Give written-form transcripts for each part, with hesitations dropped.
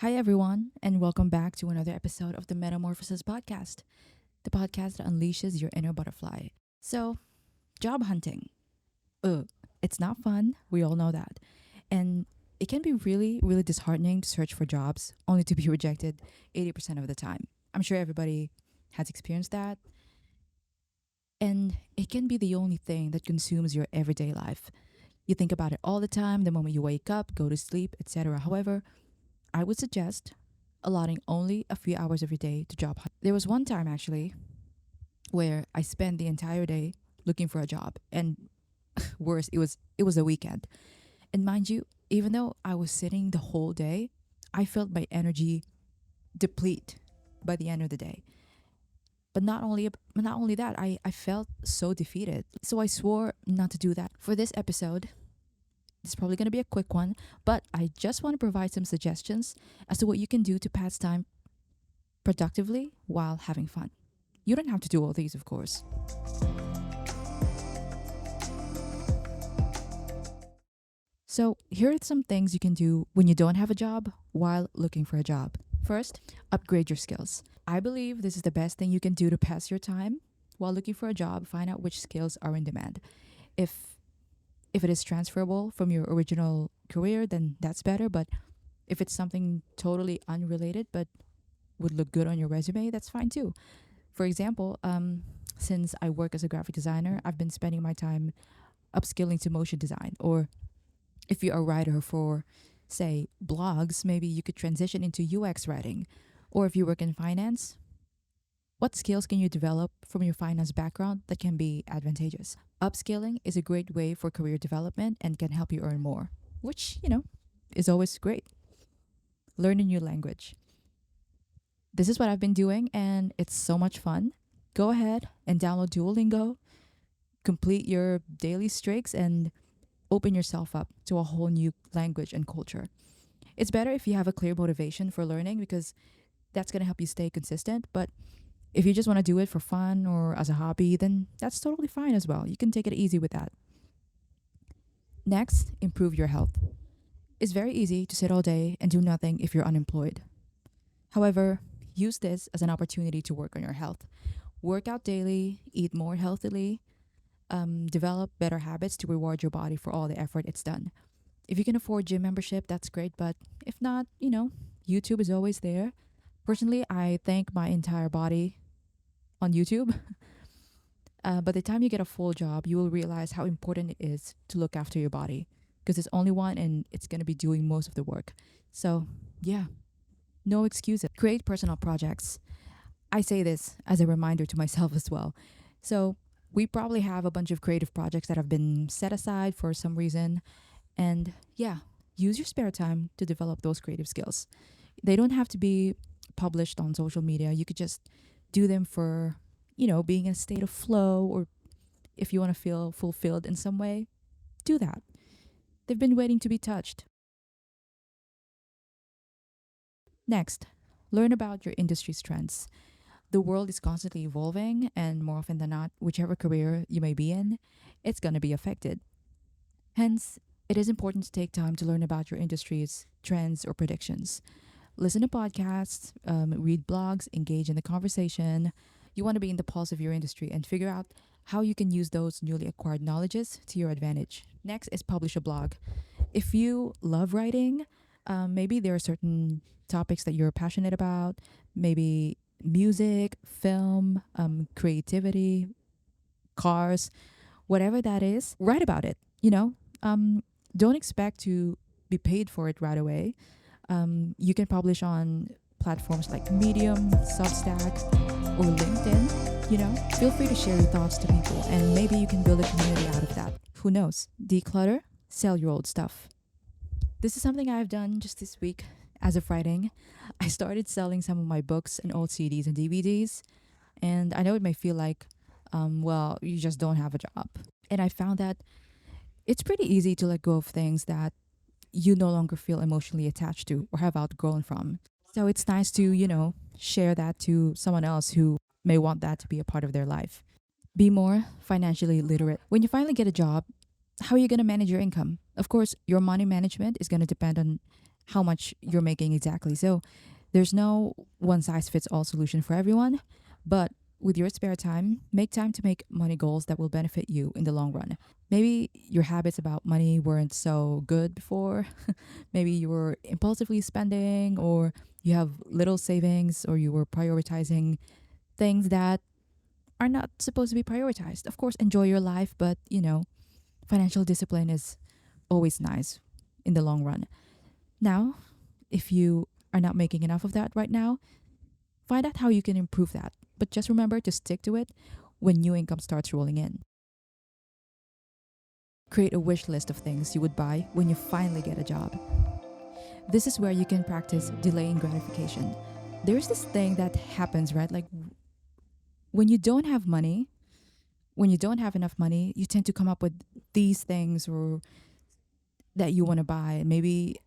Hi, everyone, and welcome back to another episode of the Metamorphosis podcast, the podcast that unleashes your inner butterfly. So, job hunting. Ugh, it's not fun. We all know that. And it can be really, really disheartening to search for jobs only to be rejected 80% of the time. I'm sure everybody has experienced that. And it can be the only thing that consumes your everyday life. You think about it all the time, the moment you wake up, go to sleep, etc. However, I would suggest allotting only a few hours of your day to job hunt. There was one time actually where I spent the entire day looking for a job, and worse, it was a weekend. And mind you, even though I was sitting the whole day, I felt my energy deplete by the end of the day. But not only that, I felt so defeated. So I swore not to do that. For this episode, it's probably going to be a quick one, but I just want to provide some suggestions as to what you can do to pass time productively while having fun. You don't have to do all these, of course. So, here are some things you can do when you don't have a job while looking for a job. First, upgrade your skills. I believe this is the best thing you can do to pass your time while looking for a job. Find out which skills are in demand. If if it is transferable from your original career, then that's better, but if it's something totally unrelated but would look good on your resume, that's fine too. For example, since I work as a graphic designer, I've been spending my time upskilling to motion design. Or if you're a writer for, say, blogs, maybe you could transition into UX writing. Or if you work in finance, what skills can you develop from your finance background that can be advantageous? Upskilling is a great way for career development and can help you earn more, which, is always great. Learn a new language. This is what I've been doing, and it's so much fun. Go ahead and download Duolingo, complete your daily streaks, and open yourself up to a whole new language and culture. It's better if you have a clear motivation for learning because that's going to help you stay consistent. But if you just want to do it for fun or as a hobby, then that's totally fine as well. You can take it easy with that. Next, improve your health. It's very easy to sit all day and do nothing if you're unemployed. However, use this as an opportunity to work on your health. Work out daily, eat more healthily, develop better habits to reward your body for all the effort it's done. If you can afford gym membership, that's great, but if not, YouTube is always there. Personally, I thank my entire body on YouTube. By the time you get a full job, you will realize how important it is to look after your body because it's only one and it's going to be doing most of the work. So, yeah, no excuses. Create personal projects. I say this as a reminder to myself as well. So, we probably have a bunch of creative projects that have been set aside for some reason. And yeah, use your spare time to develop those creative skills. They don't have to be published on social media. You could just do them for, being in a state of flow, or if you want to feel fulfilled in some way, do that. They've been waiting to be touched. Next, learn about your industry's trends. The world is constantly evolving, and more often than not, whichever career you may be in, it's going to be affected. Hence, it is important to take time to learn about your industry's trends or predictions. Listen to podcasts, read blogs, engage in the conversation. You want to be in the pulse of your industry and figure out how you can use those newly acquired knowledges to your advantage. Next is publish a blog. If you love writing, maybe there are certain topics that you're passionate about, maybe music, film, creativity, cars, whatever that is, write about it. Don't expect to be paid for it right away. You can publish on platforms like Medium, Substack, or LinkedIn. Feel free to share your thoughts to people, and maybe you can build a community out of that. Who knows? Declutter, sell your old stuff. This is something I've done just this week as of writing. I started selling some of my books and old CDs and DVDs, and I know it may feel like, well, you just don't have a job. And I found that it's pretty easy to let go of things that you no longer feel emotionally attached to or have outgrown from. So it's nice to, share that to someone else who may want that to be a part of their life. Be more financially literate. When you finally get a job, how are you going to manage your income? Of course, your money management is going to depend on how much you're making exactly. So there's no one size fits all solution for everyone, but with your spare time, make time to make money goals that will benefit you in the long run. Maybe your habits about money weren't so good before. Maybe you were impulsively spending, or you have little savings, or you were prioritizing things that are not supposed to be prioritized. Of course, enjoy your life, but financial discipline is always nice in the long run. Now, if you are not making enough of that right now, find out how you can improve that. But just remember to stick to it when new income starts rolling in. Create a wish list of things you would buy when you finally get a job. This is where you can practice delaying gratification. There's this thing that happens, right? Like when you don't have money, when you don't have enough money, you tend to come up with these things or that you want to buy. Maybe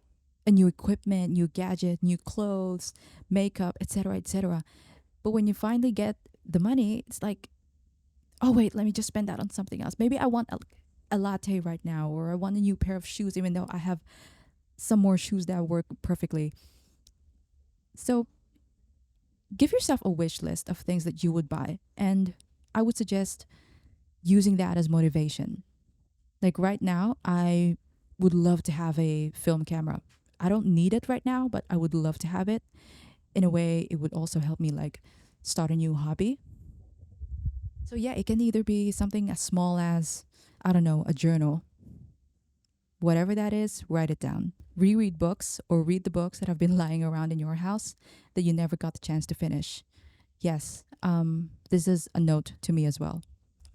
a new equipment, new gadget, new clothes, makeup, etc., etc. But when you finally get the money, it's like, oh wait, let me just spend that on something else. Maybe I want a latte right now, or I want a new pair of shoes, even though I have some more shoes that work perfectly. So give yourself a wish list of things that you would buy. And I would suggest using that as motivation. Like right now, I would love to have a film camera. I don't need it right now, but I would love to have it. In a way, it would also help me like start a new hobby. So yeah, it can either be something as small as, I don't know, a journal. Whatever that is, write it down. Reread books or read the books that have been lying around in your house that you never got the chance to finish. Yes, this is a note to me as well.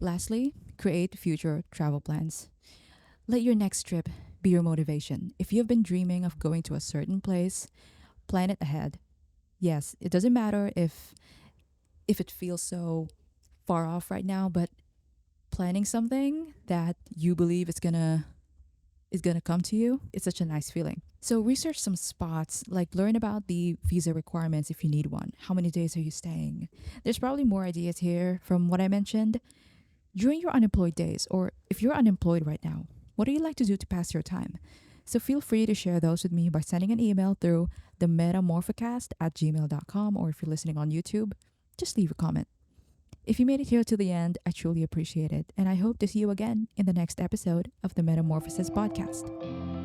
Lastly, create future travel plans. Let your next trip be your motivation. If you've been dreaming of going to a certain place, plan it ahead. Yes, it doesn't matter if it feels so far off right now, but planning something that you believe is gonna come to you, it's such a nice feeling. So research some spots, like learn about the visa requirements if you need one. How many days are you staying? There's probably more ideas here from what I mentioned. During your unemployed days, or if you're unemployed right now, what do you like to do to pass your time? So feel free to share those with me by sending an email through the metamorphocast@gmail.com, or if you're listening on YouTube, just leave a comment. If you made it here to the end, I truly appreciate it, and I hope to see you again in the next episode of the Metamorphosis podcast.